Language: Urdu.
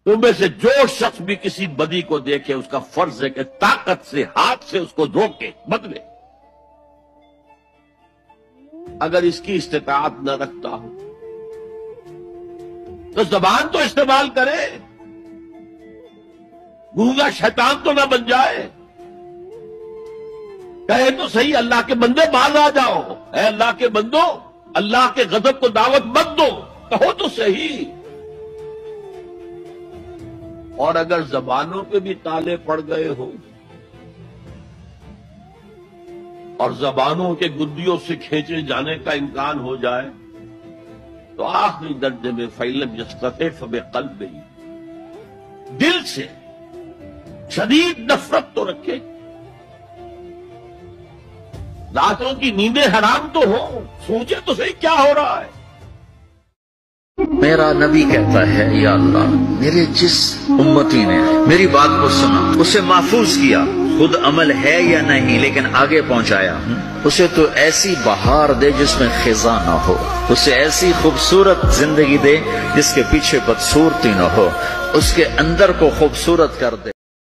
تم میں سے جو شخص بھی کسی بدی کو دیکھے اس کا فرض ہے کہ طاقت سے ہاتھ سے اس کو روکے بدلے، اگر اس کی استطاعت نہ رکھتا ہو تو زبان تو استعمال کرے، گونگا شیطان تو نہ بن جائے، کہے تو صحیح اللہ کے بندے باز آ جاؤ، اے اللہ کے بندو اللہ کے غضب کو دعوت مت دو، کہو تو صحیح۔ اور اگر زبانوں پہ بھی تالے پڑ گئے ہو اور زبانوں کے گدیوں سے کھینچے جانے کا امکان ہو جائے تو آخری درجے میں فَإِلَّمْ يَسْتَطِعْ فَبِقَلْبِهِ، دل سے شدید نفرت تو رکھے، راتوں کی نیندیں حرام تو ہو، سوچے تو صحیح کیا ہو رہا ہے۔ میرا نبی کہتا ہے یا اللہ میرے جس امتی نے میری بات کو سنا، اسے محفوظ کیا، خود عمل ہے یا نہیں لیکن آگے پہنچایا، اسے تو ایسی بہار دے جس میں خزاں نہ ہو، اسے ایسی خوبصورت زندگی دے جس کے پیچھے بدصورتی نہ ہو، اس کے اندر کو خوبصورت کر دے۔